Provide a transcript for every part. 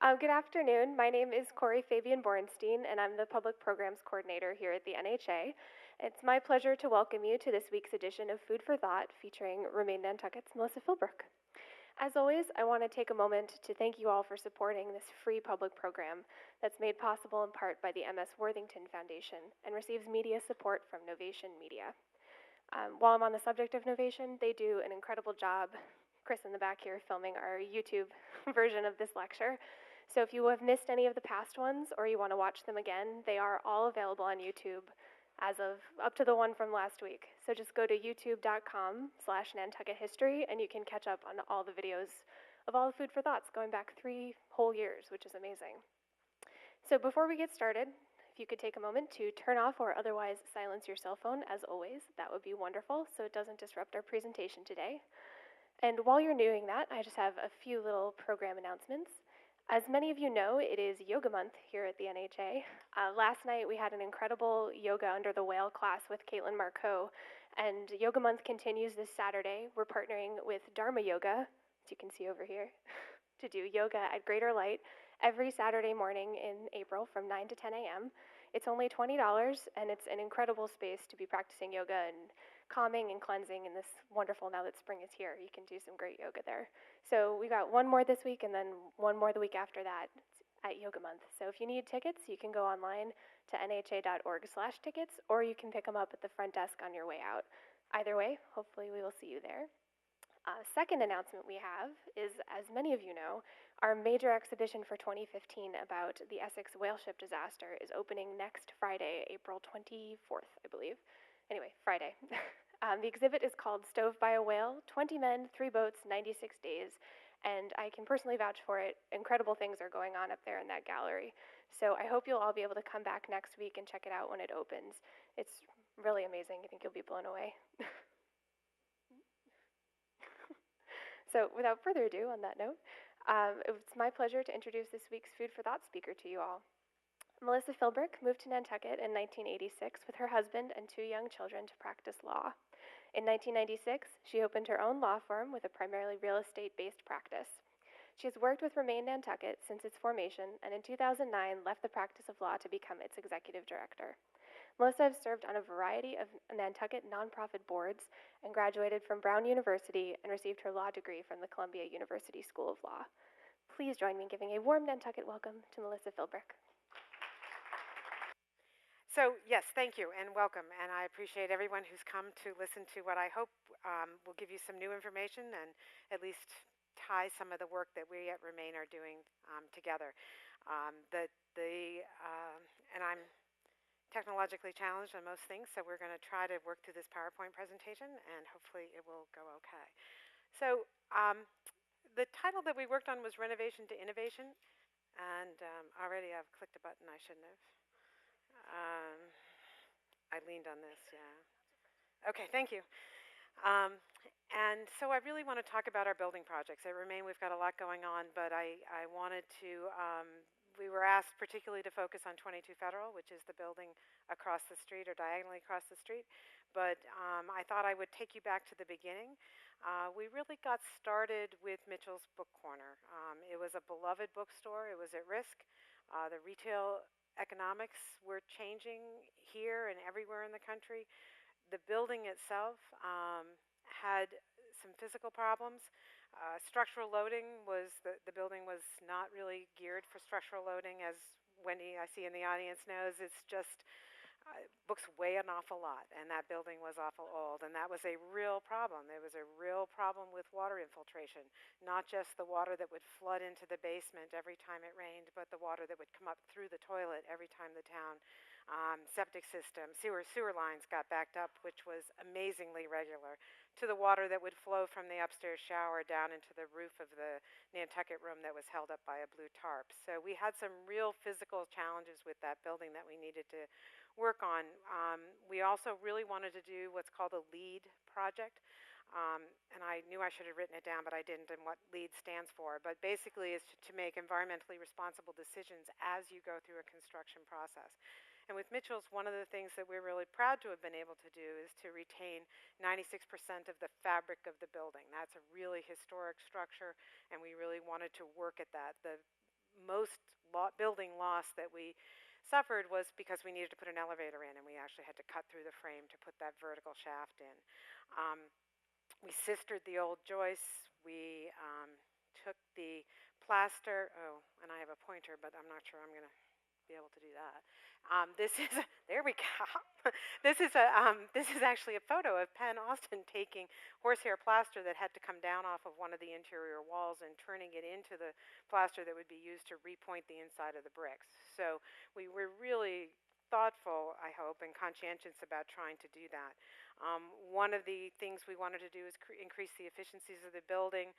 Good afternoon. My name is Corey Fabian Borenstein, and I'm the Public Programs Coordinator here at the NHA. It's my pleasure to welcome you to this week's edition of Food for Thought featuring Remain Nantucket's Melissa Philbrick. As always, I want to take a moment to thank you all for supporting this free public program that's made possible in part by the MS Worthington Foundation and receives media support from Novation Media. While I'm on the subject of Novation, they do an incredible job. Chris in the back here filming our YouTube version of this lecture. So if you have missed any of the past ones or you want to watch them again, they are all available on YouTube as of up to the one from last week. So just go to youtube.com/Nantucket History and you can catch up on all the videos of all the Food for Thoughts going back 3 whole years, which is amazing. So before we get started, if you could take a moment to turn off or otherwise silence your cell phone, as always, that would be wonderful so it doesn't disrupt our presentation today. And while you're doing that, I just have a few little program announcements. As many of you know, it is Yoga Month here at the NHA. Last night we had an incredible Yoga Under the Whale class with Caitlin Marcoux, and Yoga Month continues this Saturday. We're partnering with Dharma Yoga, as you can see over here, to do yoga at Greater Light every Saturday morning in April from 9 to 10 a.m. It's only $20, and it's an incredible space to be practicing yoga and calming and cleansing in this wonderful, now that spring is here, you can do some great yoga there. So we got one more this week and then one more the week after that at Yoga Month. So if you need tickets, you can go online to nha.org/tickets, or you can pick them up at the front desk on your way out. Either way, hopefully we will see you there. Second announcement we have is, as many of you know, our major exhibition for 2015 about the Essex whale ship disaster is opening next Friday, April 24th, I believe. Anyway, Friday. The exhibit is called Stove by a Whale, 20 Men, 3 Boats, 96 Days, and I can personally vouch for it. Incredible things are going on up there in that gallery. So I hope you'll all be able to come back next week and check it out when it opens. It's really amazing. I think you'll be blown away. So without further ado, on that note, it's my pleasure to introduce this week's Food for Thought speaker to you all. Melissa Philbrick moved to Nantucket in 1986 with her husband and 2 young children to practice law. In 1996, she opened her own law firm with a primarily real estate-based practice. She has worked with Remain Nantucket since its formation, and in 2009 left the practice of law to become its executive director. Melissa has served on a variety of Nantucket nonprofit boards and graduated from Brown University and received her law degree from the Columbia University School of Law. Please join me in giving a warm Nantucket welcome to Melissa Philbrick. So yes, thank you and welcome, and I appreciate everyone who's come to listen to what I hope will give you some new information and at least tie some of the work that we at Remain are doing together. And I'm technologically challenged on most things, so we're going to try to work through this PowerPoint presentation, and hopefully it will go okay. So the title that we worked on was Renovation to Innovation, and already I've clicked a button I shouldn't have. I leaned on this, yeah. Okay, thank you. And so I really want to talk about our building projects. At Remain, we've got a lot going on, but I wanted to, we were asked particularly to focus on 22 Federal, which is the building across the street or diagonally across the street. But I thought I would take you back to the beginning. We really got started with Mitchell's Book Corner. It was a beloved bookstore. It was at risk. The retail economics were changing here and everywhere in the country. The building itself had some physical problems. Structural loading was, the building was not really geared for structural loading, as Wendy, I see in the audience, knows. It's just, books weigh an awful lot, and that building was awful old, and that was a real problem. There was a real problem with water infiltration, not just the water that would flood into the basement every time it rained, but the water that would come up through the toilet every time the town septic system, sewer lines got backed up, which was amazingly regular, to the water that would flow from the upstairs shower down into the roof of the Nantucket room that was held up by a blue tarp. So we had some real physical challenges with that building that we needed to work on. We also really wanted to do what's called a LEED project. And I knew I should have written it down, but I didn't, and what LEED stands for. But basically is to make environmentally responsible decisions as you go through a construction process. And with Mitchell's, one of the things that we're really proud to have been able to do is to retain 96% of the fabric of the building. That's a really historic structure, and we really wanted to work at that. The most building loss that we suffered was because we needed to put an elevator in, and we actually had to cut through the frame to put that vertical shaft in. We sistered the old joists. We took the plaster. Oh, and I have a pointer, but I'm not sure I'm going to be able to do that. This is there we go. This is actually a photo of Penn Austin taking horsehair plaster that had to come down off of one of the interior walls and turning it into the plaster that would be used to repoint the inside of the bricks. So we were really thoughtful, I hope, and conscientious about trying to do that. One of the things we wanted to do is increase the efficiencies of the building,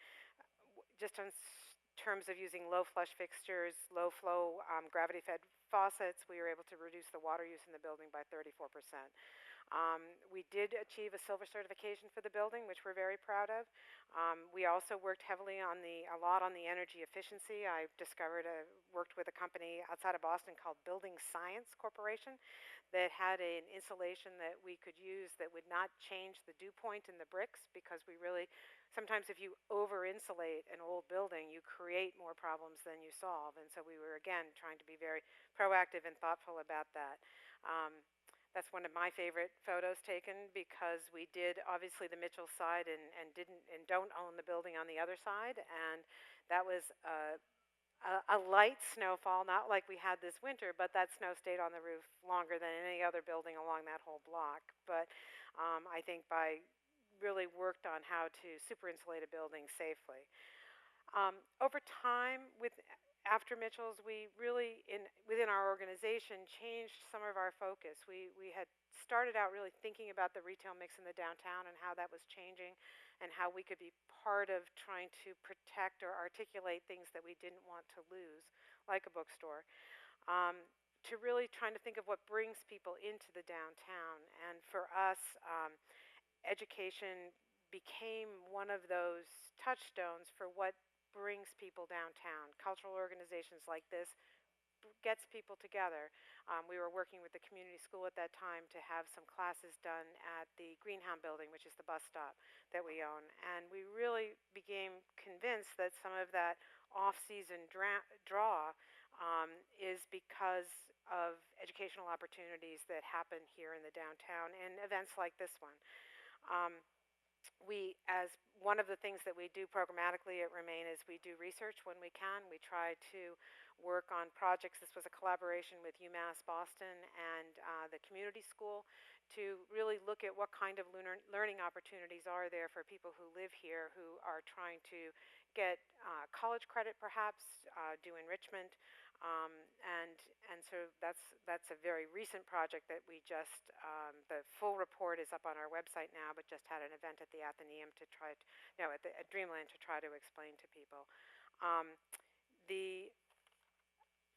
just in terms of using low flush fixtures, low flow gravity fed faucets. We were able to reduce the water use in the building by 34%. We did achieve a silver certification for the building, which we're very proud of. We also worked heavily on a lot on the energy efficiency. I worked with a company outside of Boston called Building Science Corporation that had an insulation that we could use that would not change the dew point in the bricks, because we really, sometimes if you over insulate an old building, you create more problems than you solve. And so we were, again, trying to be very proactive and thoughtful about that. That's one of my favorite photos taken, because we did obviously the Mitchell side and don't own the building on the other side, and that was a light snowfall, not like we had this winter, but that snow stayed on the roof longer than any other building along that whole block. But I think by really worked on how to super insulate a building safely. Over time, after Mitchell's, we really, within our organization, changed some of our focus. We had started out really thinking about the retail mix in the downtown and how that was changing, and how we could be part of trying to protect or articulate things that we didn't want to lose, like a bookstore. To really trying to think of what brings people into the downtown. And for us, education became one of those touchstones for what brings people downtown. Cultural organizations like this gets people together. We were working with the community school at that time to have some classes done at the Greenhound building, which is the bus stop that we own. And we really became convinced that some of that off-season draw is because of educational opportunities that happen here in the downtown, and events like this one. As one of the things that we do programmatically at Remain, is we do research when we can. We try to work on projects. This was a collaboration with UMass Boston and the community school, to really look at what kind of learning opportunities are there for people who live here, who are trying to get college credit, perhaps do enrichment. And so that's a very recent project that we just, the full report is up on our website now, but just had an event at the Athenaeum to try to, no, at Dreamland, to try to explain to people. The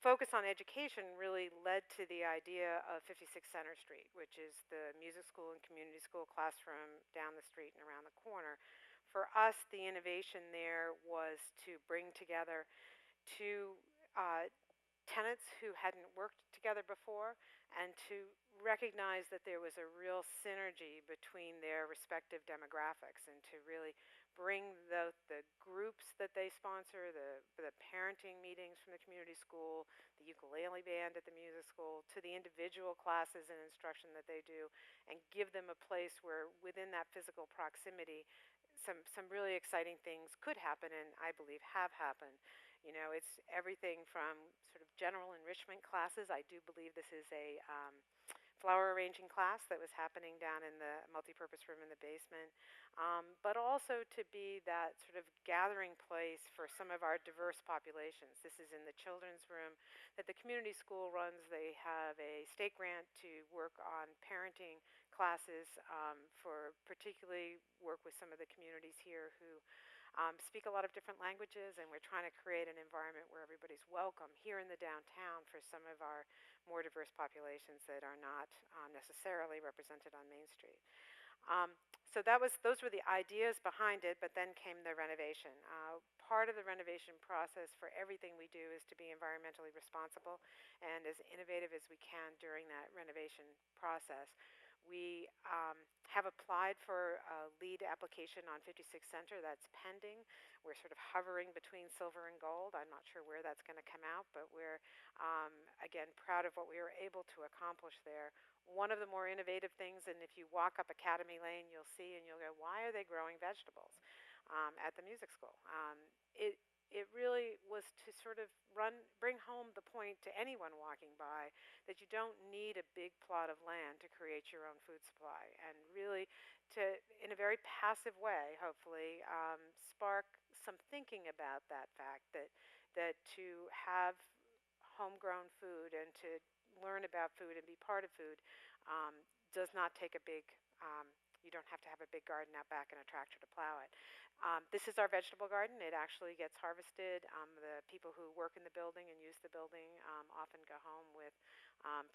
focus on education really led to the idea of 56 Center Street, which is the music school and community school classroom down the street and around the corner. For us, the innovation there was to bring together two tenants who hadn't worked together before, and to recognize that there was a real synergy between their respective demographics, and to really bring the groups that they sponsor, the parenting meetings from the community school, the ukulele band at the music school, to the individual classes and instruction that they do, and give them a place where, within that physical proximity, some really exciting things could happen, and I believe have happened. You know, it's everything from sort of general enrichment classes. I do believe this is a flower arranging class that was happening down in the multipurpose room in the basement, but also to be that sort of gathering place for some of our diverse populations. This is in the children's room that the community school runs. They have a state grant to work on parenting classes, for particularly work with some of the communities here who speak a lot of different languages, and we're trying to create an environment where everybody's welcome here in the downtown for some of our more diverse populations that are not necessarily represented on Main Street. So those were the ideas behind it, but then came the renovation. Part of the renovation process for everything we do is to be environmentally responsible and as innovative as we can during that renovation process. We have applied for a lead application on 56 Center that's pending. We're sort of hovering between silver and gold. I'm not sure where that's going to come out, but we're, again, proud of what we were able to accomplish there. One of the more innovative things, and if you walk up Academy Lane, you'll see and you'll go, why are they growing vegetables at the music school? It, it really was to sort of bring home the point to anyone walking by that you don't need a big plot of land to create your own food supply, and really to, in a very passive way, hopefully, spark some thinking about that fact that to have homegrown food and to learn about food and be part of food does not take a big you don't have to have a big garden out back and a tractor to plow it. This is our vegetable garden. It actually gets harvested. The people who work in the building and use the building often go home with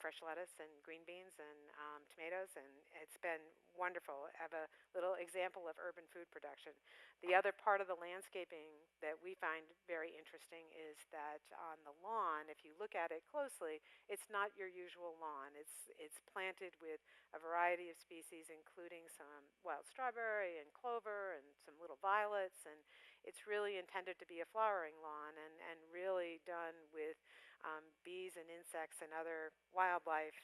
fresh lettuce and green beans and tomatoes, and it's been wonderful. I have a little example of urban food production. The other part of the landscaping that we find very interesting is that on the lawn, if you look at it closely, it's not your usual lawn. It's planted with a variety of species, including some wild strawberry and clover and some little violets, and it's really intended to be a flowering lawn, and really done with bees and insects and other wildlife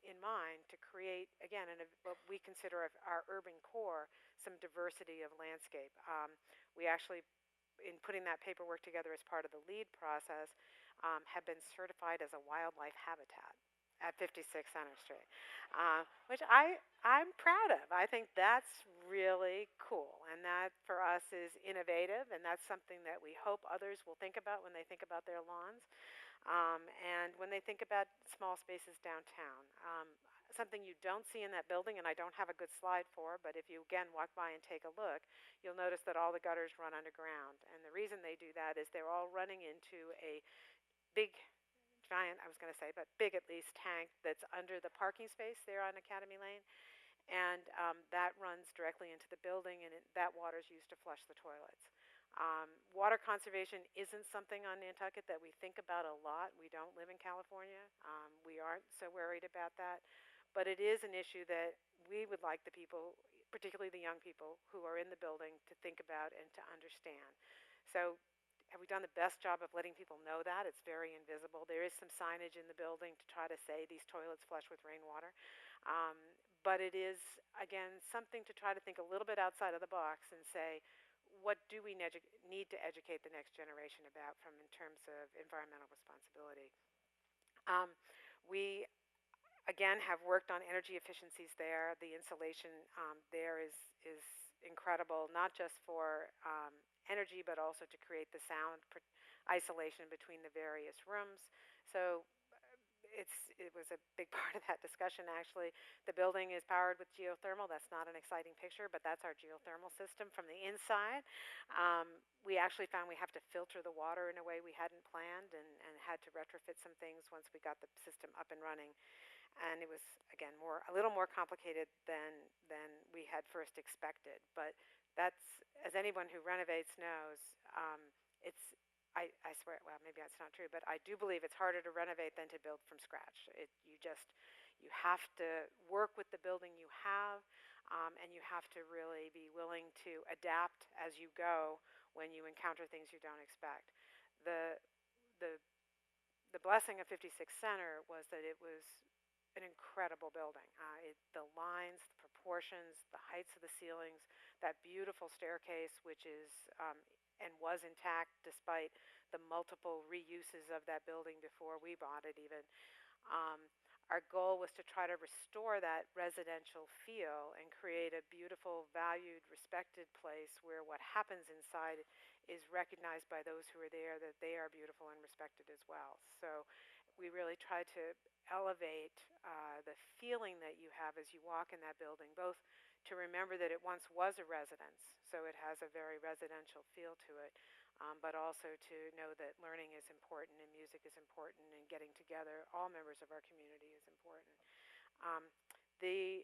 in mind to create, again, in what we consider our urban core, some diversity of landscape. We actually, in putting that paperwork together as part of the LEED process, have been certified as a wildlife habitat at 56 Center Street, which I'm proud of. I think that's really cool, and that for us is innovative, and that's something that we hope others will think about when they think about their lawns, and when they think about small spaces downtown. Something you don't see in that building, and I don't have a good slide for, but if you again walk by and take a look, you'll notice that all the gutters run underground, and the reason they do that is they're all running into a big, giant, I was going to say, but big at least, tank that's under the parking space there on Academy Lane, and that runs directly into the building, and that water is used to flush the toilets. Water conservation isn't something on Nantucket that we think about a lot. We don't live in California. We aren't so worried about that, but it is an issue that we would like the people, particularly the young people who are in the building, to think about and to understand. So have we done the best job of letting people know that? It's very invisible. There is some signage in the building to try to say these toilets flush with rainwater. Um, but it is, again, something to try to think a little bit outside of the box and say, what do we need to educate the next generation about from in terms of environmental responsibility? We again have worked on energy efficiencies there. The insulation there is incredible, not just for energy, but also to create the sound isolation between the various rooms. So it was a big part of that discussion, actually. The building is powered with geothermal. That's not an exciting picture, but that's our geothermal system from the inside. We actually found we have to filter the water in a way we hadn't planned, and had to retrofit some things once we got the system up and running. And it was, again, a little more complicated than we had first expected. But that's, as anyone who renovates knows, it's I swear, well, maybe that's not true, but I do believe it's harder to renovate than to build from scratch. You have to work with the building you have, and you have to really be willing to adapt as you go when you encounter things you don't expect. The the the blessing of 56 Center was that it was an incredible building. The lines, the proportions, the heights of the ceilings, that beautiful staircase, which is and was intact despite the multiple reuses of that building before we bought it even. Um, our goal was to try to restore that residential feel and create a beautiful, valued, respected place where what happens inside is recognized by those who are there, that they are beautiful and respected as well. So we really try to elevate the feeling that you have as you walk in that building, both to remember that it once was a residence, so it has a very residential feel to it, but also to know that learning is important and music is important and getting together, all members of our community, is important. Um, the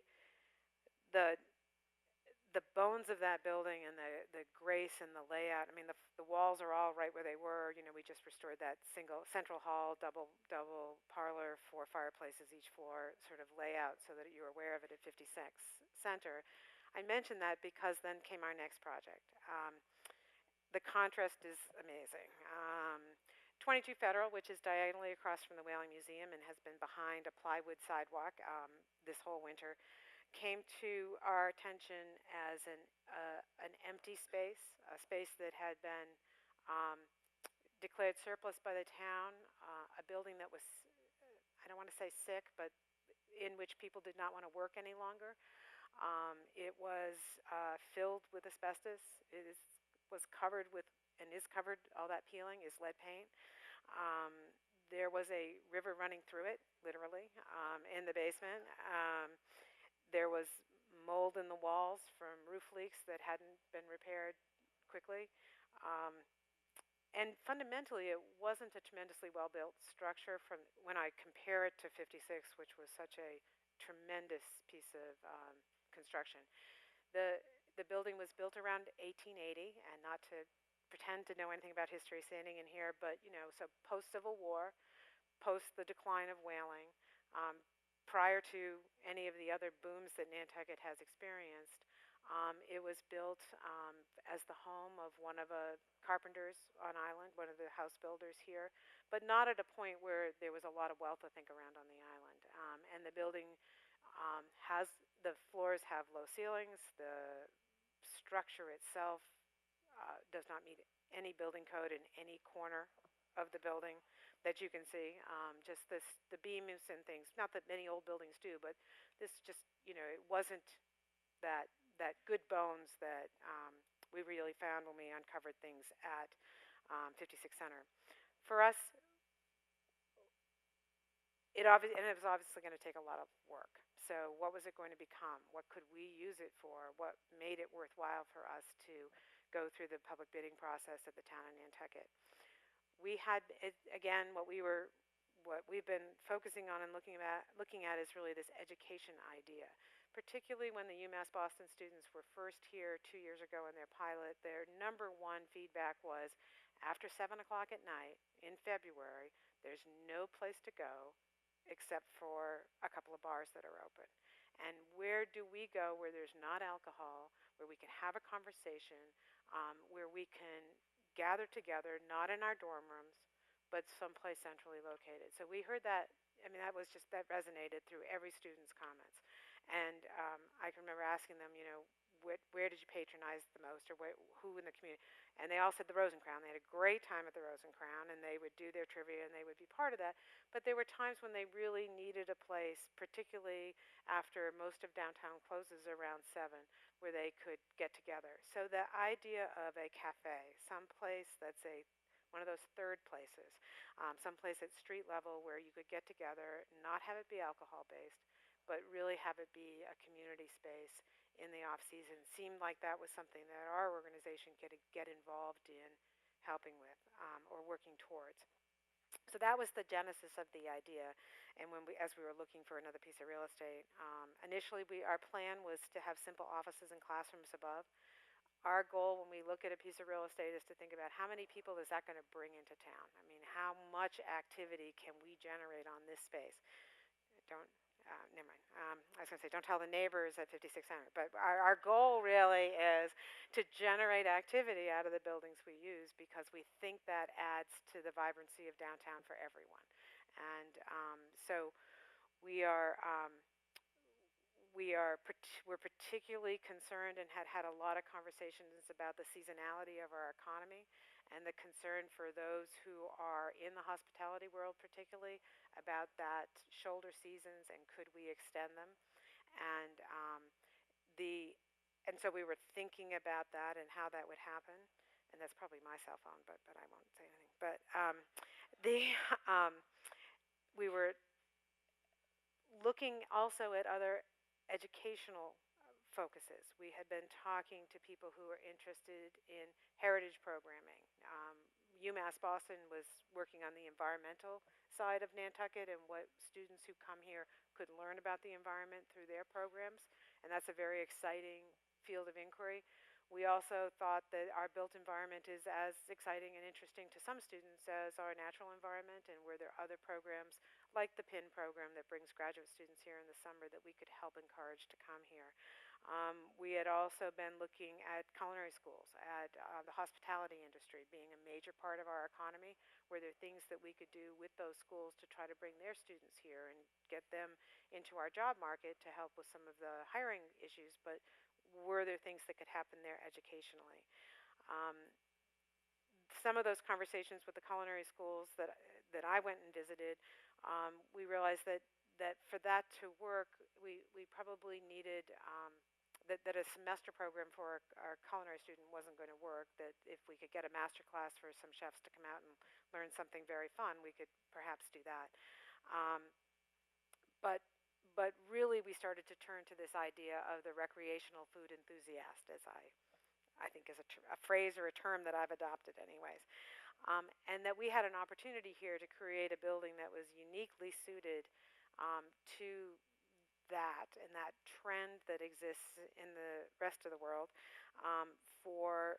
the the bones of that building and the grace and the layout. I mean, the walls are all right where they were. You know, we just restored that single central hall, double parlor, 4 fireplaces each floor sort of layout, so that you're aware of it at 56 Center. I mentioned that because then came our next project. The contrast is amazing. 22 Federal, which is diagonally across from the Whaling Museum and has been behind a plywood sidewalk this whole winter, came to our attention as an empty space, a space that had been um, declared surplus by the town, a building that was, I don't want to say sick, but in which people did not want to work any longer. It was filled with asbestos. Was covered with, and is covered, all that peeling is lead paint. Um, there was a river running through it, literally, in the basement. There was mold in the walls from roof leaks that hadn't been repaired quickly. Um, and fundamentally, it wasn't a tremendously well-built structure from when I compare it to 56, which was such a tremendous piece of construction. The, the building was built around 1880, and not to pretend to know anything about history standing in here, but, you know, so post-Civil War, post the decline of whaling, um, prior to any of the other booms that Nantucket has experienced. It was built as the home of one of the carpenters on island, one of the house builders here, but not at a point where there was a lot of wealth, I think, around on the island. And the building has, the floors have low ceilings. The structure itself does not meet any building code in any corner of the building that you can see. Just the beams and things. Not that many old buildings do, but this just, you know, it wasn't that good bones that we really found when we uncovered things at 56 Center. For us, it was obviously going to take a lot of work. So what was it going to become? What could we use it for? What made it worthwhile for us to go through the public bidding process at the town of Nantucket? We had, again, what we've been focusing on and looking at is really this education idea. Particularly when the UMass Boston students were first here 2 years ago in their pilot, their number one feedback was, after 7 o'clock at night in February, there's no place to go except for a couple of bars that are open. And where do we go where there's not alcohol, where we can have a conversation, where we can gather together, not in our dorm rooms, but someplace centrally located. So we heard that. I mean, that resonated through every student's comments. And I can remember asking them, you know, where did you patronize the most, or who in the community? And they all said the Rose and Crown. They had a great time at the Rose and Crown, and they would do their trivia, and they would be part of that. But there were times when they really needed a place, particularly after most of downtown closes around 7, where they could get together. So the idea of a cafe, someplace that's one of those third places, someplace at street level where you could get together, not have it be alcohol based, but really have it be a community space in the off season, seemed like that was something that our organization could get involved in helping with or working towards. So that was the genesis of the idea. And as we were looking for another piece of real estate, initially our plan was to have simple offices and classrooms above. Our goal when we look at a piece of real estate is to think about how many people is that going to bring into town. I mean, how much activity can we generate on this space? Don't Never mind. I was going to say, don't tell the neighbors at 56 Center. But our goal really is to generate activity out of the buildings we use, because we think that adds to the vibrancy of downtown for everyone. And so we are we're particularly concerned and had a lot of conversations about the seasonality of our economy, and the concern for those who are in the hospitality world, particularly about that shoulder seasons, and could we extend them. And so we were thinking about that and how that would happen. And that's probably my cell phone, but I won't say anything. But we were looking also at other educational focuses. We had been talking to people who were interested in heritage programming. UMass Boston was working on the environmental side of Nantucket and what students who come here could learn about the environment through their programs. And that's a very exciting field of inquiry. We also thought that our built environment is as exciting and interesting to some students as our natural environment, and were there other programs like the PIN program that brings graduate students here in the summer that we could help encourage to come here. We had also been looking at culinary schools, at the hospitality industry being a major part of our economy. Were there things that we could do with those schools to try to bring their students here and get them into our job market to help with some of the hiring issues, but were there things that could happen there educationally? Um, some of those conversations with the culinary schools that I went and visited, we realized that for that to work, we probably needed that a semester program for our culinary student wasn't going to work. That if we could get a master class for some chefs to come out and learn something very fun, we could perhaps do that. Um, but but really, we started to turn to this idea of the recreational food enthusiast, as I think is a phrase or a term that I've adopted, anyways. And that we had an opportunity here to create a building that was uniquely suited to that and that trend that exists in the rest of the world, for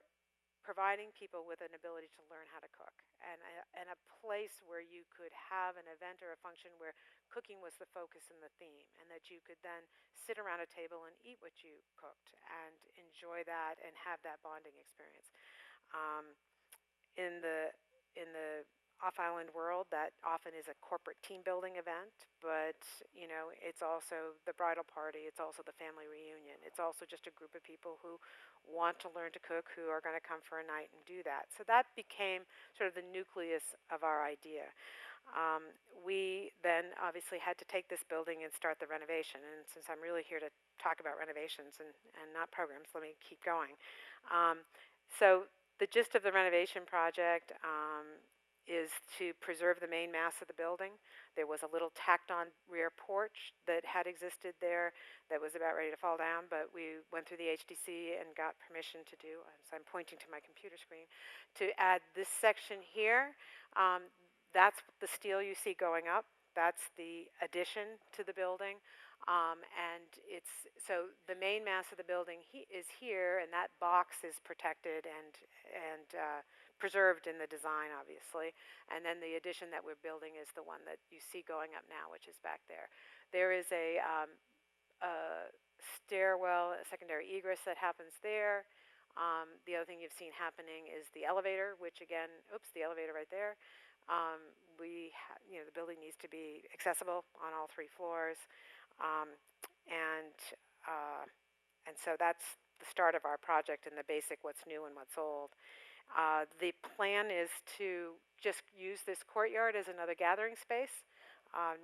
providing people with an ability to learn how to cook, and a place where you could have an event or a function where cooking was the focus and the theme, and that you could then sit around a table and eat what you cooked and enjoy that and have that bonding experience. Um, in the in the off-island world, that often is a corporate team building event, but it's also the bridal party, it's also the family reunion, it's also just a group of people who want to learn to cook, who are going to come for a night and do that. So that became sort of the nucleus of our idea. We then obviously had to take this building and start the renovation, and since I'm really here to talk about renovations and not programs, let me keep going. So the gist of the renovation project is to preserve the main mass of the building. There was a little tacked on rear porch that had existed there that was about ready to fall down, but we went through the HDC and got permission to do, so I'm pointing to my computer screen, to add this section here. That's the steel you see going up. That's the addition to the building. And it's so the main mass of the building is here, and that box is protected and preserved in the design, obviously. And then the addition that we're building is the one that you see going up now, which is back there. There is a stairwell, a secondary egress that happens there. The other thing you've seen happening is the elevator, which again, oops, the elevator right there. The building needs to be accessible on all 3 floors. Um, and and so that's the start of our project and the basic what's new and what's old. The plan is to just use this courtyard as another gathering space,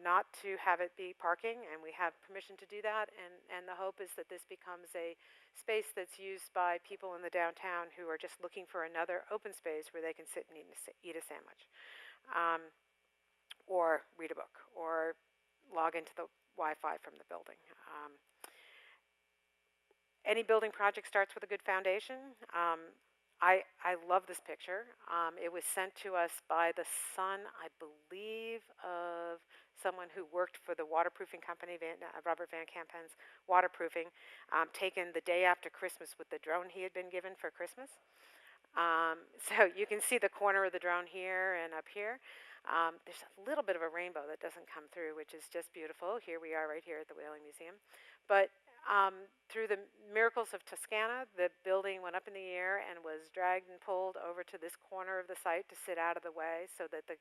not to have it be parking, and we have permission to do that. And the hope is that this becomes a space that's used by people in the downtown who are just looking for another open space where they can sit and eat a sandwich, or read a book, or log into the Wi-Fi from the building. Any building project starts with a good foundation. I love this picture. It was sent to us by the son, I believe, of someone who worked for the waterproofing company, Robert Van Kampen's waterproofing, taken the day after Christmas with the drone he had been given for Christmas. So you can see the corner of the drone here and up here. There's a little bit of a rainbow that doesn't come through, which is just beautiful. Here we are right here at the Whaling Museum. But through the miracles of Toscana, the building went up in the air and was dragged and pulled over to this corner of the site to sit out of the way so that the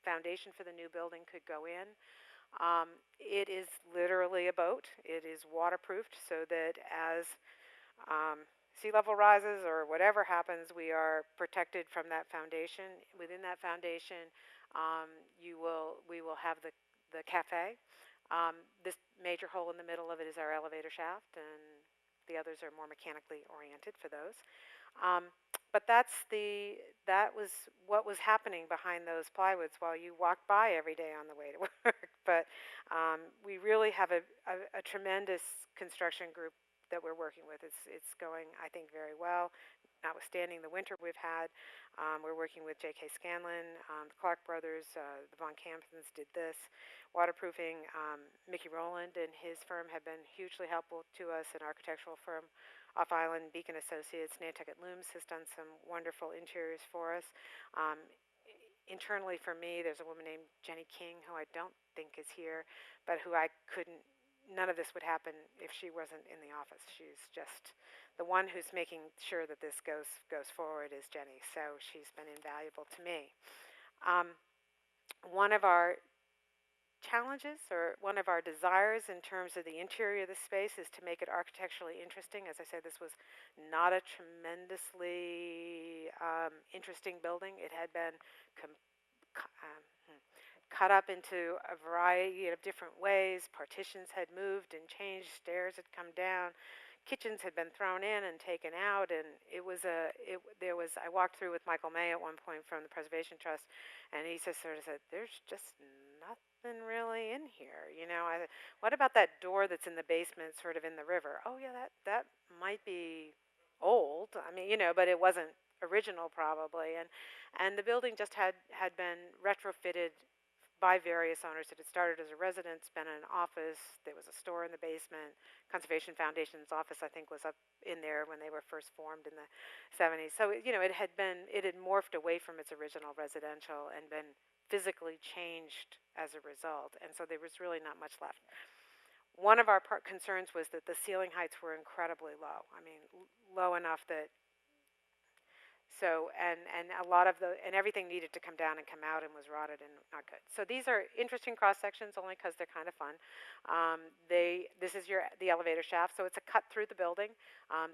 foundation for the new building could go in. It is literally a boat. It is waterproofed so that as sea level rises or whatever happens, we are protected from that foundation. Within that foundation, we will have the cafe. This major hole in the middle of it is our elevator shaft, and the others are more mechanically oriented for those. But that was what was happening behind those plywoods while you walked by every day on the way to work. But we really have a tremendous construction group that we're working with. It's going, I think, very well. notwithstanding the winter we've had. We're working with J.K. Scanlon, the Clark brothers, the Von Campens did this. Waterproofing, Mickey Rowland and his firm have been hugely helpful to us, an architectural firm off island, Beacon Associates. Nantucket Looms has done some wonderful interiors for us. Um, Internally for me, there's a woman named Jenny King, who I don't think is here, but who I couldn't, none of this would happen if she wasn't in the office. She's just the one who's making sure that this goes forward is Jenny. So she's been invaluable to me. One of our challenges, or one of our desires in terms of the interior of the space, is to make it architecturally interesting. As I said, this was not a tremendously interesting building. It had been um, cut up into a variety of different ways. Partitions had moved and changed. Stairs had come down. Kitchens had been thrown in and taken out, and I walked through with Michael May at one point from the Preservation Trust, and he just sort of said, "There's just nothing really in here, you know. What about that door that's in the basement, sort of in the river? Oh yeah, that might be old. I mean, you know, but it wasn't original probably, and the building just had been retrofitted by various owners. It had started as a residence, been an office. There was a store in the basement. Conservation Foundation's office, I think, was up in there when they were first formed in the 70s. So you know, it had morphed away from its original residential and been physically changed as a result. And so there was really not much left. One of our concerns was that the ceiling heights were incredibly low. I mean, low enough that and a lot of everything needed to come down and come out and was rotted and not good. So these are interesting cross sections only because they're kind of fun. This is the elevator shaft, so it's a cut through the building.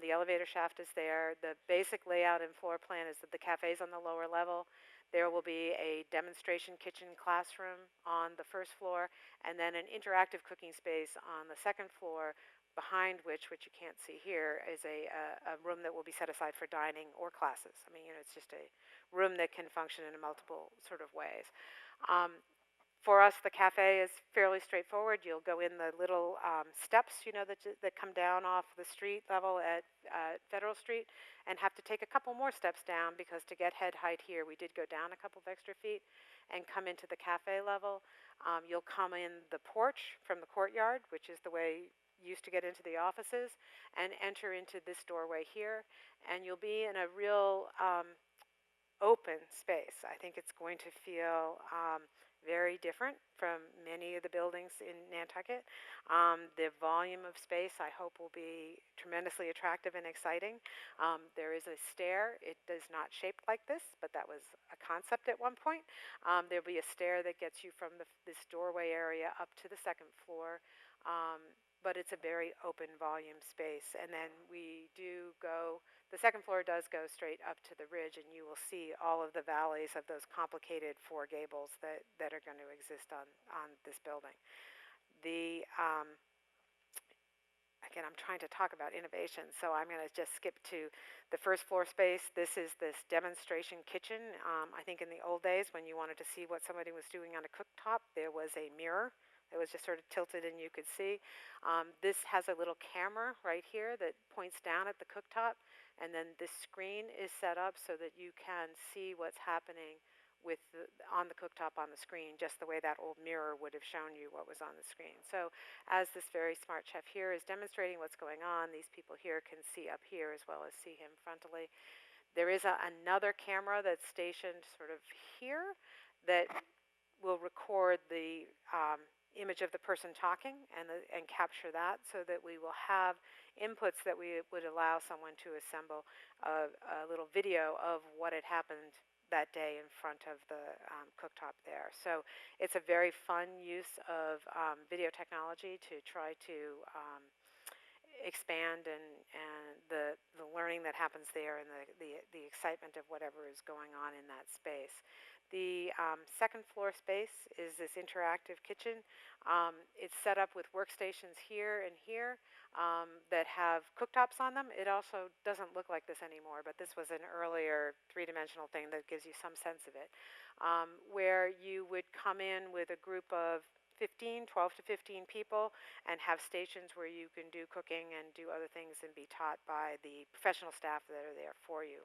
The elevator shaft is there. The basic layout and floor plan is that the cafe's on the lower level. There will be a demonstration kitchen classroom on the first floor, and then an interactive cooking space on the second floor, behind which you can't see here, is a room that will be set aside for dining or classes. I mean, you know, it's just a room that can function in multiple sort of ways. For us, the cafe is fairly straightforward. You'll go in the little steps, you know, that come down off the street level at Federal Street, and have to take a couple more steps down, because to get head height here, we did go down a couple of extra feet and come into the cafe level. You'll come in the porch from the courtyard, which is the way used to get into the offices, and enter into this doorway here, and you'll be in a real open space. I think it's going to feel very different from many of the buildings in Nantucket. The volume of space, I hope, will be tremendously attractive and exciting. There is a stair. It does not shape like this, but that was a concept at one point. There'll be a stair that gets you from this doorway area up to the second floor. But it's a very open volume space. And then the second floor does go straight up to the ridge, and you will see all of the valleys of those complicated four gables that are going to exist on this building. Again, I'm trying to talk about innovation, so I'm going to just skip to the first floor space. This is this demonstration kitchen. I think in the old days, when you wanted to see what somebody was doing on a cooktop, there was a mirror. It was just sort of tilted and you could see. This has a little camera right here that points down at the cooktop, and then this screen is set up so that you can see what's happening on the cooktop on the screen, just the way that old mirror would have shown you what was on the screen. So as this very smart chef here is demonstrating what's going on, these people here can see up here as well as see him frontally. There is another camera that's stationed sort of here that will record the image of the person talking and capture that, so that we will have inputs that we would allow someone to assemble a little video of what had happened that day in front of the cooktop there. So it's a very fun use of video technology to try to expand and the learning that happens there, and the excitement of whatever is going on in that space. The second floor space is this interactive kitchen. It's set up with workstations here and here that have cooktops on them. It also doesn't look like this anymore, but this was an earlier three-dimensional thing that gives you some sense of it, where you would come in with a group of 12 to 15 people, and have stations where you can do cooking and do other things and be taught by the professional staff that are there for you.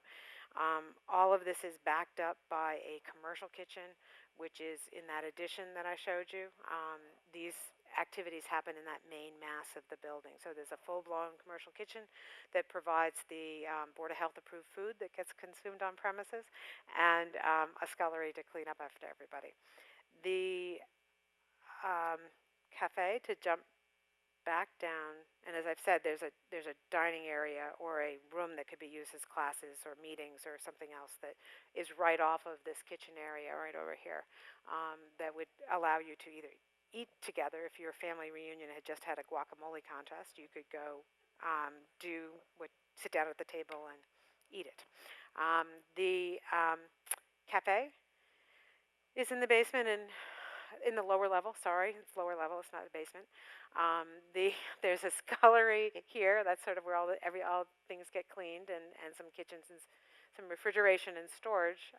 All of this is backed up by a commercial kitchen, which is in that addition that I showed you. These activities happen in that main mass of the building. So there's a full-blown commercial kitchen that provides the Board of Health approved food that gets consumed on premises, and a scullery to clean up after everybody. The um, cafe, to jump back down, and as I've said, there's a dining area or a room that could be used as classes or meetings or something else that is right off of this kitchen area right over here, that would allow you to either eat together. If your family reunion had just had a guacamole contest, you could go sit down at the table and eat it. The cafe is in the basement and in the lower level. Sorry, it's lower level. It's not a basement. Um, the there's a scullery here. That's sort of where all things get cleaned, and some kitchens and some refrigeration and storage.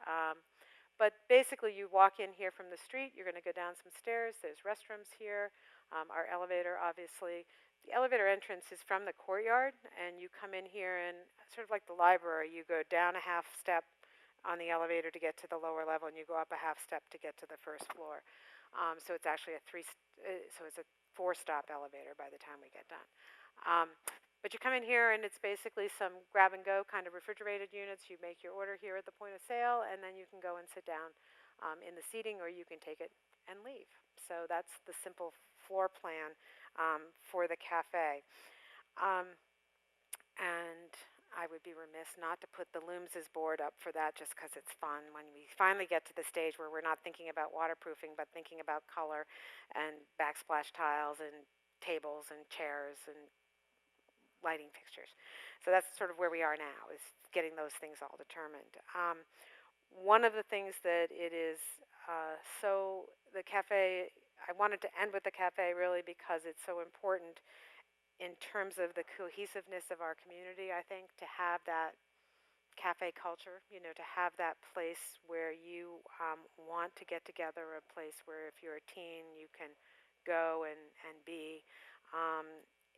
But basically, you walk in here from the street. You're going to go down some stairs. There's restrooms here. Our elevator, obviously. The elevator entrance is from the courtyard, and you come in here, and sort of like the library, you go down a half step on the elevator to get to the lower level, and you go up a half step to get to the first floor. So it's actually so it's a 4-stop elevator by the time we get done. But you come in here, and it's basically some grab-and-go kind of refrigerated units. You make your order here at the point of sale, and then you can go and sit down in the seating, or you can take it and leave. So that's the simple floor plan for the cafe. And I would be remiss not to put the Looms' board up for that, just because it's fun when we finally get to the stage where we're not thinking about waterproofing, but thinking about color and backsplash tiles and tables and chairs and lighting fixtures. So that's sort of where we are now, is getting those things all determined. One of the things that it is the cafe, I wanted to end with the cafe really because it's so important in terms of the cohesiveness of our community. I think to have that cafe culture, to have that place where you want to get together, a place where if you're a teen, you can go and be.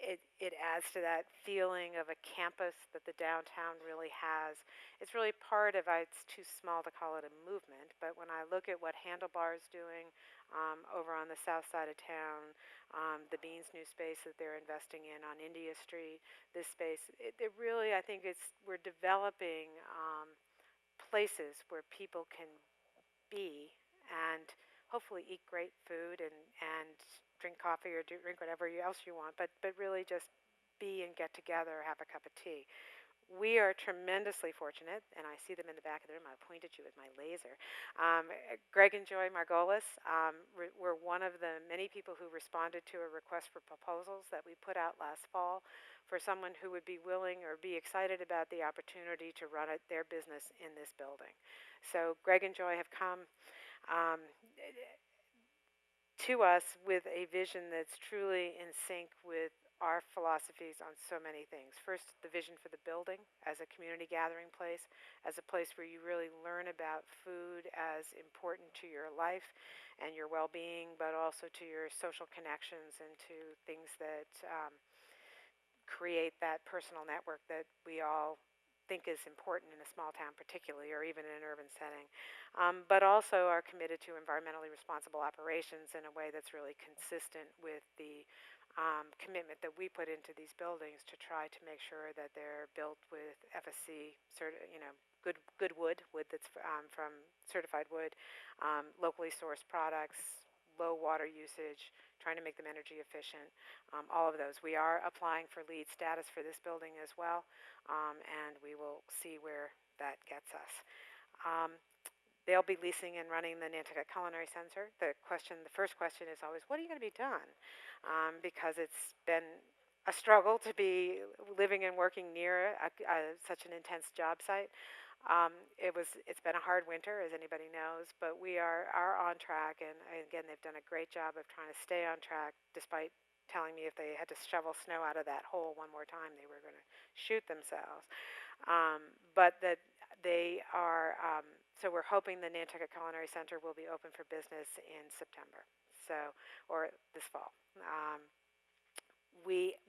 It adds to that feeling of a campus that the downtown really has. It's really part of, it's too small to call it a movement, but when I look at what Handlebar's doing over on the south side of town, the Beans new space that they're investing in on India Street, this space, it really, I think we're developing places where people can be and hopefully eat great food and drink coffee or drink whatever else you want, but really just be and get together, have a cup of tea. We are tremendously fortunate, and I see them in the back of the room. I point at you with my laser. Greg and Joy Margolis were one of the many people who responded to a request for proposals that we put out last fall for someone who would be willing or be excited about the opportunity to run their business in this building. So Greg and Joy have come um, to us with a vision that's truly in sync with our philosophies on so many things. First, the vision for the building as a community gathering place, as a place where you really learn about food as important to your life and your well-being, but also to your social connections and to things that create that personal network that we all think is important in a small town particularly, or even in an urban setting, but also are committed to environmentally responsible operations in a way that's really consistent with the commitment that we put into these buildings to try to make sure that they're built with FSC, good wood that's from certified wood, locally sourced products, low water usage, trying to make them energy efficient, all of those. We are applying for LEED status for this building as well, and we will see where that gets us. They'll be leasing and running the Nantucket Culinary Center. The first question is always, what are you going to be done? Because it's been a struggle to be living and working near such an intense job site. It's been a hard winter, as anybody knows, but we are on track, and again, they've done a great job of trying to stay on track, despite telling me if they had to shovel snow out of that hole one more time, they were going to shoot themselves. But that they are, so we're hoping the Nantucket Culinary Center will be open for business in September. So, or this fall.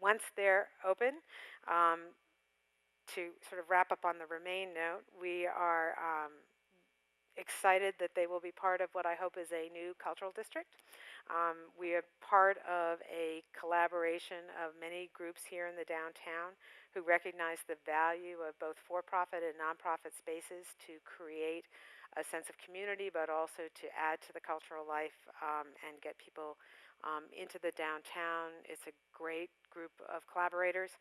Once they're open, to sort of wrap up on the Remain note, we are excited that they will be part of what I hope is a new cultural district. We are part of a collaboration of many groups here in the downtown who recognize the value of both for-profit and nonprofit spaces to create a sense of community, but also to add to the cultural life and get people into the downtown. It's a great group of collaborators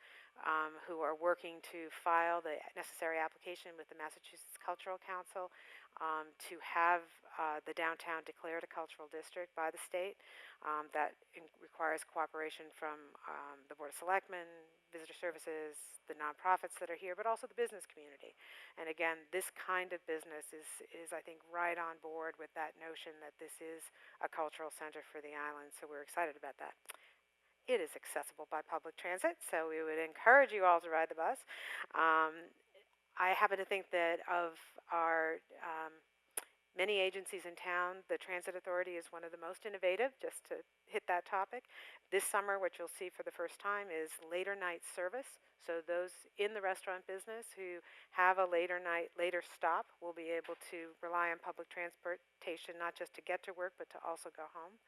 who are working to file the necessary application with the Massachusetts Cultural Council to have the downtown declared a cultural district by the state. That requires cooperation from the Board of Selectmen, Visitor Services, the nonprofits that are here, but also the business community. And again, this kind of business is I think, right on board with that notion that this is a cultural center for the island, so we're excited about that. It is accessible by public transit, so we would encourage you all to ride the bus. I happen to think that of our many agencies in town, the Transit Authority is one of the most innovative, just to hit that topic. This summer, what you'll see for the first time is later night service. So those in the restaurant business who have a later stop will be able to rely on public transportation, not just to get to work, but to also go home.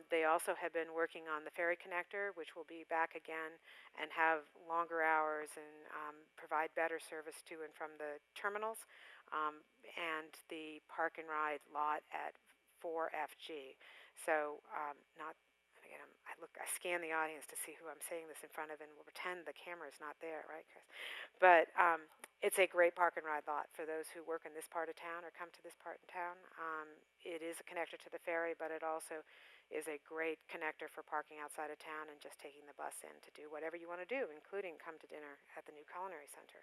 They also have been working on the ferry connector, which will be back again and have longer hours and provide better service to and from the terminals, and the park and ride lot at 4FG. So not, again, I scan the audience to see who I'm saying this in front of, and we'll pretend the camera is not there, right, Chris? But it's a great park and ride lot for those who work in this part of town or come to this part of town. It is a connector to the ferry, but it also is a great connector for parking outside of town and just taking the bus in to do whatever you want to do, including come to dinner at the new Culinary Center.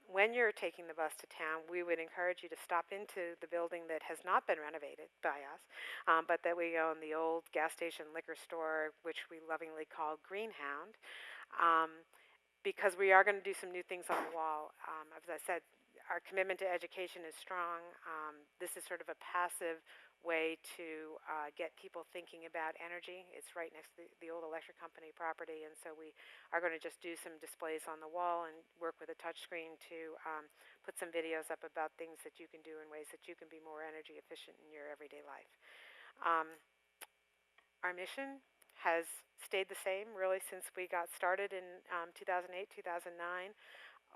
When you're taking the bus to town, we would encourage you to stop into the building that has not been renovated by us, but that we own, the old gas station liquor store, which we lovingly call Greenhound, because we are going to do some new things on the wall. As I said, our commitment to education is strong. This is sort of a passive way to get people thinking about energy. It's right next to the old electric company property, and so we are going to just do some displays on the wall and work with a touch screen to put some videos up about things that you can do in ways that you can be more energy efficient in your everyday life. Our mission has stayed the same really since we got started in 2008, 2009.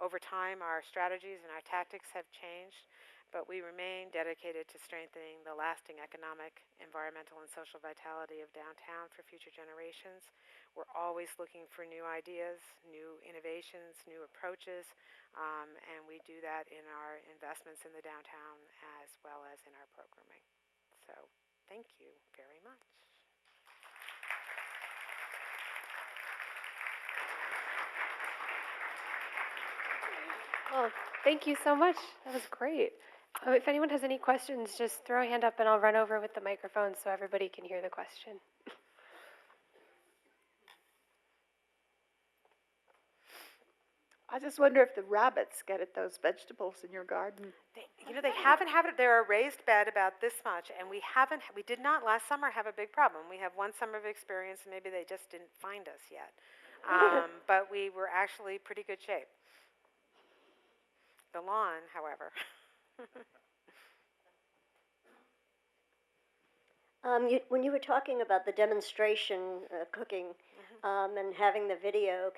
Over time, our strategies and our tactics have changed, but we remain dedicated to strengthening the lasting economic, environmental, and social vitality of downtown for future generations. We're always looking for new ideas, new innovations, new approaches, and we do that in our investments in the downtown as well as in our programming. So, thank you very much. Well, thank you so much. That was great. If anyone has any questions, just throw a hand up and I'll run over with the microphone so everybody can hear the question. I just wonder if the rabbits get at those vegetables in your garden. They haven't had it. They're a raised bed about this much, and we did not last summer have a big problem. We have one summer of experience, and maybe they just didn't find us yet. But we were actually pretty good shape. The lawn, however. When you were talking about the demonstration cooking and having the video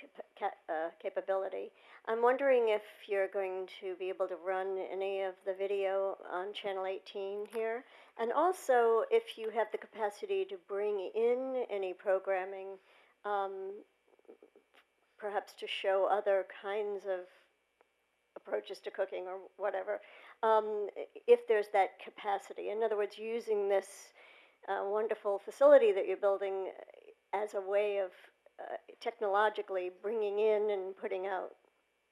capability, I'm wondering if you're going to be able to run any of the video on Channel 18 here, and also if you have the capacity to bring in any programming, perhaps to show other kinds of approaches to cooking or whatever, if there's that capacity. In other words, using this wonderful facility that you're building as a way of technologically bringing in and putting out.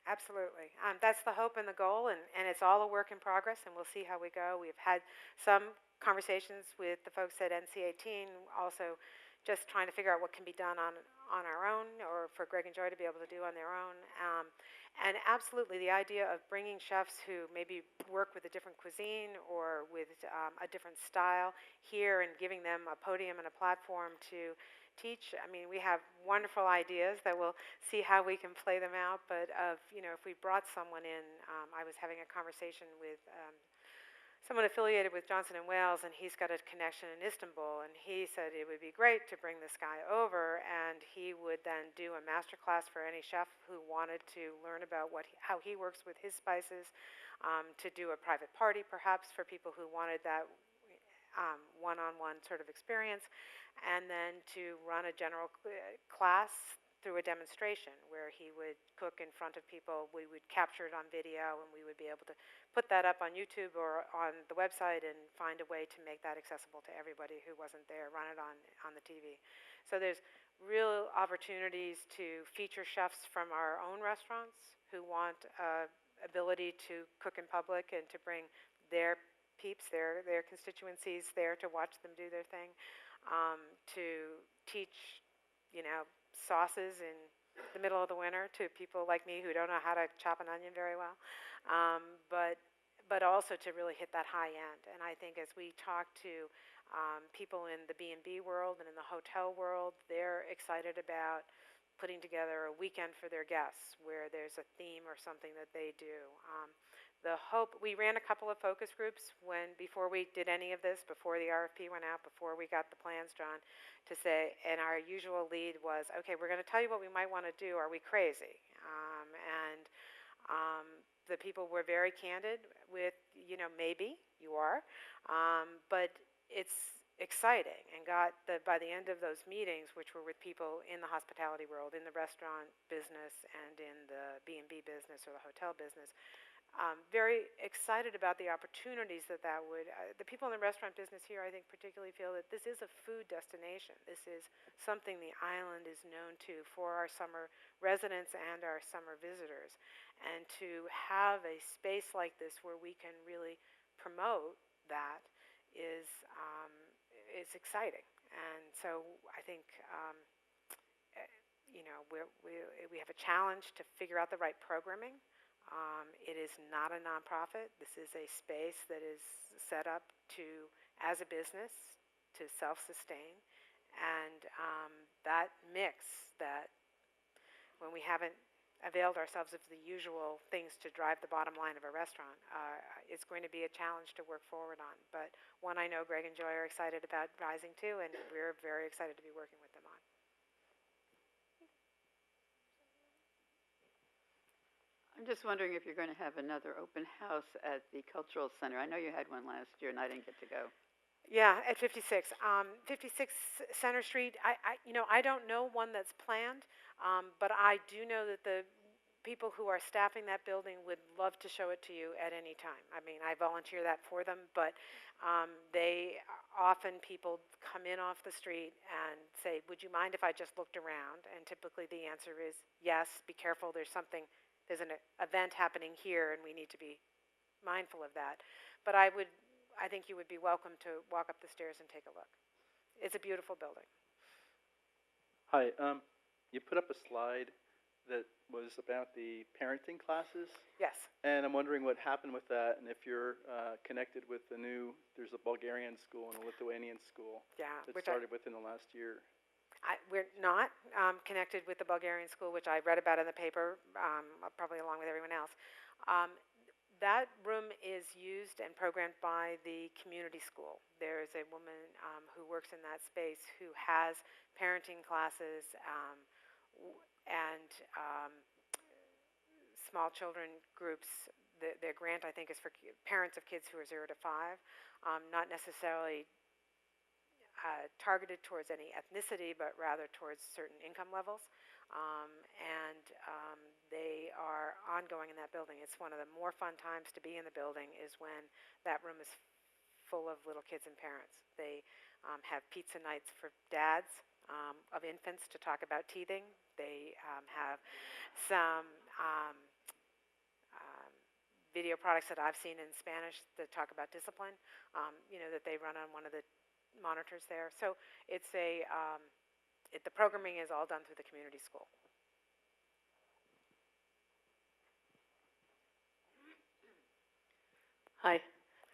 Absolutely. That's the hope and the goal, and it's all a work in progress, and we'll see how we go. We've had some conversations with the folks at NC18, also just trying to figure out what can be done on our own, or for Greg and Joy to be able to do on their own. And absolutely, the idea of bringing chefs who maybe work with a different cuisine or with a different style here and giving them a podium and a platform to teach. I mean, we have wonderful ideas that we'll see how we can play them out, but if we brought someone in, I was having a conversation with someone affiliated with Johnson and Wales, and he's got a connection in Istanbul, and he said it would be great to bring this guy over, and he would then do a master class for any chef who wanted to learn about how he works with his spices, to do a private party perhaps for people who wanted that one-on-one sort of experience, and then to run a general class through a demonstration where he would cook in front of people. We would capture it on video, and we would be able to put that up on YouTube or on the website and find a way to make that accessible to everybody who wasn't there, run it on the TV. So there's real opportunities to feature chefs from our own restaurants who want ability to cook in public and to bring their peeps, their constituencies there to watch them do their thing, to teach, sauces in the middle of the winter to people like me who don't know how to chop an onion very well, but also to really hit that high end. And I think as we talk to people in the B&B world and in the hotel world, they're excited about putting together a weekend for their guests where there's a theme or something that they do. We ran a couple of focus groups before we did any of this, before the RFP went out, before we got the plans drawn, to say, and our usual lead was, okay, we're going to tell you what we might want to do. Are we crazy? The people were very candid with, maybe you are, but it's exciting, and by the end of those meetings, which were with people in the hospitality world, in the restaurant business, and in the B&B business or the hotel business, very excited about the opportunities that would. The people in the restaurant business here, I think, particularly feel that this is a food destination. This is something the island is known to for our summer residents and our summer visitors. And to have a space like this where we can really promote that is exciting. And so I think we have a challenge to figure out the right programming. It is not a nonprofit. This is a space that is set up as a business, to self-sustain, and that mix, that when we haven't availed ourselves of the usual things to drive the bottom line of a restaurant, it's going to be a challenge to work forward on. But one I know Greg and Joy are excited about rising to, and we're very excited to be working with them on. I'm just wondering if you're going to have another open house at the Cultural Center. I know you had one last year, and I didn't get to go. Yeah, at 56. 56 Center Street, I don't know one that's planned, but I do know that the people who are staffing that building would love to show it to you at any time. I mean, I volunteer that for them, but people come in off the street and say, would you mind if I just looked around? And typically the answer is yes, be careful, there's an event happening here and we need to be mindful of that. But I think you would be welcome to walk up the stairs and take a look. It's a beautiful building. Hi, you put up a slide that was about the parenting classes. Yes. And I'm wondering what happened with that, and if you're connected with there's a Bulgarian school and a Lithuanian school that started within the last year. We're not connected with the Bulgarian school, which I read about in the paper, probably along with everyone else. That room is used and programmed by the community school. There is a woman who works in that space who has parenting classes and small children groups. Their grant, I think, is for parents of kids who are 0 to 5, not necessarily targeted towards any ethnicity, but rather towards certain income levels. They are ongoing in that building. It's one of the more fun times to be in the building is when that room is full of little kids and parents. They have pizza nights for dads of infants to talk about teething. They have some video products that I've seen in Spanish that talk about discipline, that they run on one of the monitors there. So it's the programming is all done through the community school. Hi.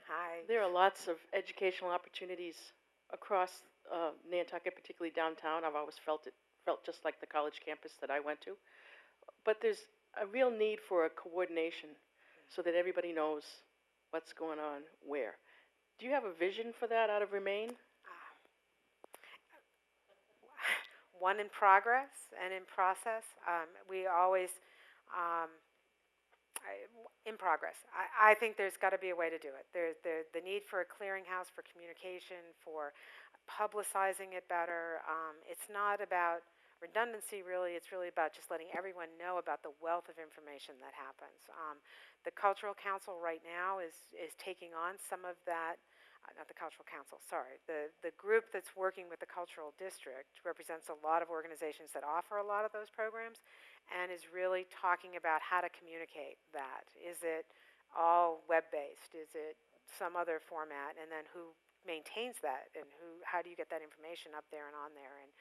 Hi. There are lots of educational opportunities across Nantucket, particularly downtown. I've always felt just like the college campus that I went to. But there's a real need for a coordination so that everybody knows what's going on where. Do you have a vision for that out of Remain? One in progress and in process. We always, in progress. I think there's got to be a way to do it. There's the need for a clearinghouse for communication, for publicizing it better. It's not about redundancy, really. It's really about just letting everyone know about the wealth of information that happens. The Cultural Council right now is taking on some of that. Not the Cultural Council, sorry. The group that's working with the Cultural District represents a lot of organizations that offer a lot of those programs and is really talking about how to communicate that. Is it all web-based? Is it some other format? And then who maintains that? And how do you get that information up there and on there? And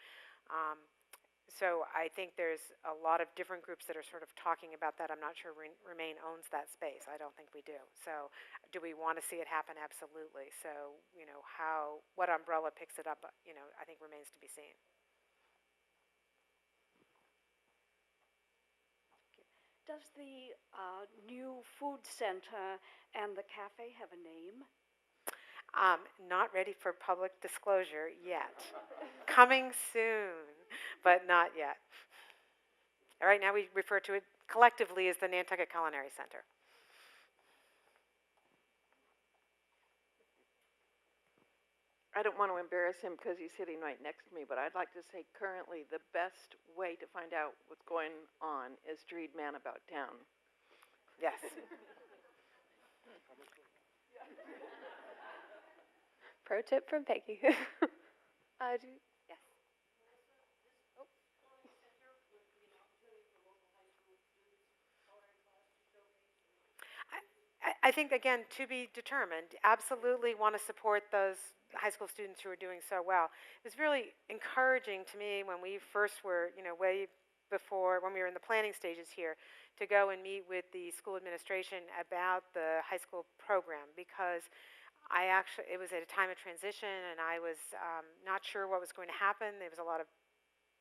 so I think there's a lot of different groups that are sort of talking about that. I'm not sure Remain owns that space. I don't think we do. So do we want to see it happen? Absolutely. So, what umbrella picks it up, I think remains to be seen. Does the new food center and the cafe have a name? Not ready for public disclosure yet. Coming soon, but not yet. Right now we refer to it collectively as the Nantucket Culinary Center. I don't want to embarrass him because he's sitting right next to me, but I'd like to say currently the best way to find out what's going on is to read Man About Town. Yes. Pro tip from Peggy. Yes. I think, again, to be determined. Absolutely want to support those high school students who are doing so well. It was really encouraging to me when we first were, way before, when we were in the planning stages here, to go and meet with the school administration about the high school program, because it was at a time of transition, and I was not sure what was going to happen. There was a lot of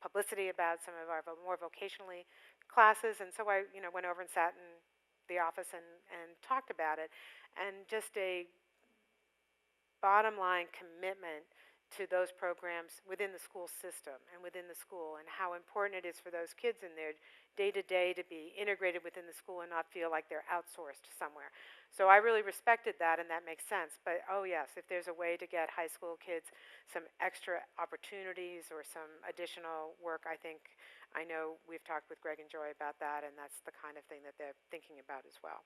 publicity about some of our more vocationally classes, and so I, went over and sat in the office and talked about it, and just a bottom line commitment to those programs within the school system and within the school, and how important it is for those kids in their day-to-day to be integrated within the school and not feel like they're outsourced somewhere. So I really respected that, and that makes sense. But oh yes, if there's a way to get high school kids some extra opportunities or some additional work, I know we've talked with Greg and Joy about that, and that's the kind of thing that they're thinking about as well.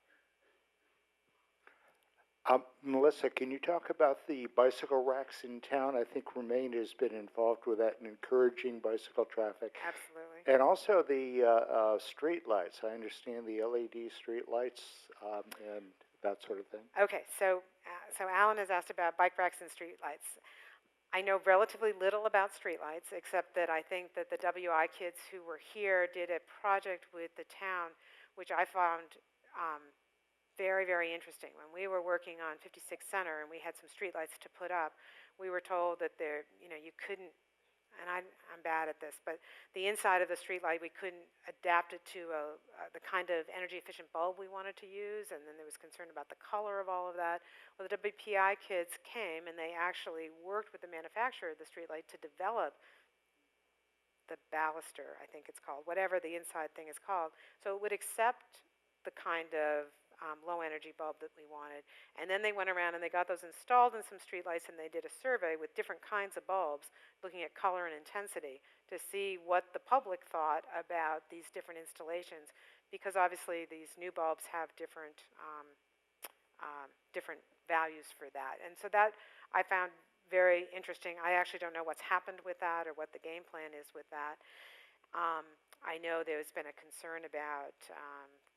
Melissa, can you talk about the bicycle racks in town? I think Remain has been involved with that and encouraging bicycle traffic. Absolutely. And also the street lights. I understand the LED street lights and that sort of thing. Okay, so Alan has asked about bike racks and street lights. I know relatively little about streetlights, except that I think that the WI kids who were here did a project with the town, which I found very, very interesting. When we were working on 56 Center and we had some streetlights to put up, we were told that you couldn't, and I'm bad at this, but the inside of the streetlight, we couldn't adapt it to the kind of energy efficient bulb we wanted to use, and then there was concern about the color of all of that. Well, the WPI kids came and they actually worked with the manufacturer of the streetlight to develop the baluster, I think it's called, whatever the inside thing is called, so it would accept the kind of low energy bulb that we wanted. And then they went around and they got those installed in some streetlights, and they did a survey with different kinds of bulbs looking at color and intensity to see what the public thought about these different installations, because obviously these new bulbs have different different values for that. And so that I found very interesting. I actually don't know what's happened with that or what the game plan is with that. I know there's been a concern about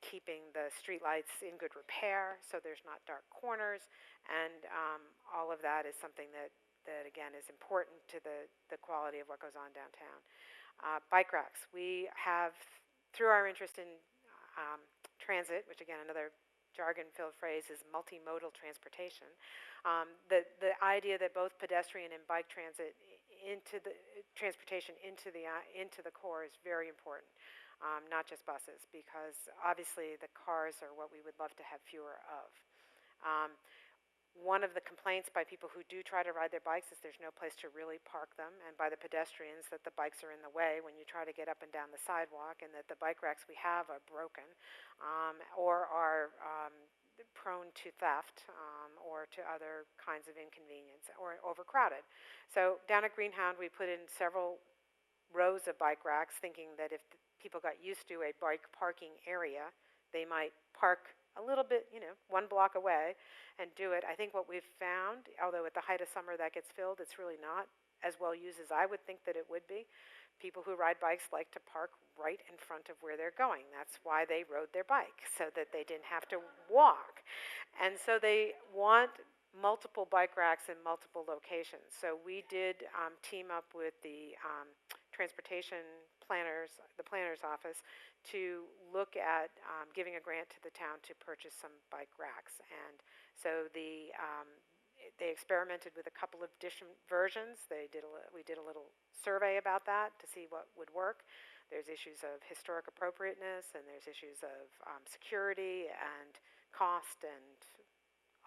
keeping the streetlights in good repair so there's not dark corners, and all of that is something that that again is important to the quality of what goes on downtown. Bike racks. We have, through our interest in transit, which again another jargon-filled phrase is multimodal transportation, the idea that both pedestrian and bike transit into the transportation into the core is very important. Not just buses, because obviously the cars are what we would love to have fewer of. One of the complaints by people who do try to ride their bikes is there's no place to really park them, and by the pedestrians that the bikes are in the way when you try to get up and down the sidewalk, and that the bike racks we have are broken or are prone to theft or to other kinds of inconvenience or overcrowded. So down at Greenhound we put in several rows of bike racks, thinking that if people got used to a bike parking area, they might park a little bit, 1 block away and do it. I think what we've found, although at the height of summer that gets filled, it's really not as well used as I would think that it would be. People who ride bikes like to park right in front of where they're going. That's why they rode their bike, so that they didn't have to walk. And so they want multiple bike racks in multiple locations. So we did team up with the transportation planners, the planner's office, to look at giving a grant to the town to purchase some bike racks. And so they experimented with a couple of different versions. We did a little survey about that to see what would work. There's issues of historic appropriateness, and there's issues of security and cost and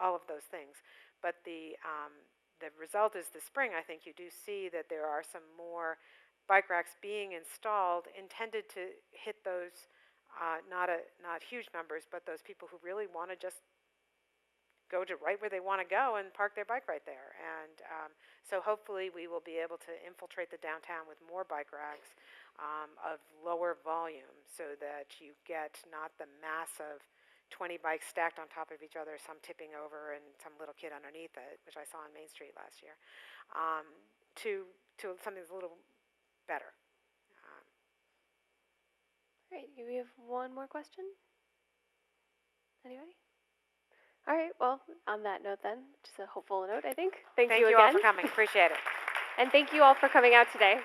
all of those things. But the result is this spring, I think you do see that there are some more bike racks being installed intended to hit those, not huge numbers, but those people who really want to just go to right where they want to go and park their bike right there. And so hopefully we will be able to infiltrate the downtown with more bike racks of lower volume, so that you get not the mass of 20 bikes stacked on top of each other, some tipping over and some little kid underneath it, which I saw on Main Street last year, to something that's a little better. Great. We have one more question. Anybody? All right. Well, on that note then, just a hopeful note, I think. Thank you all again for coming. Appreciate it. And thank you all for coming out today.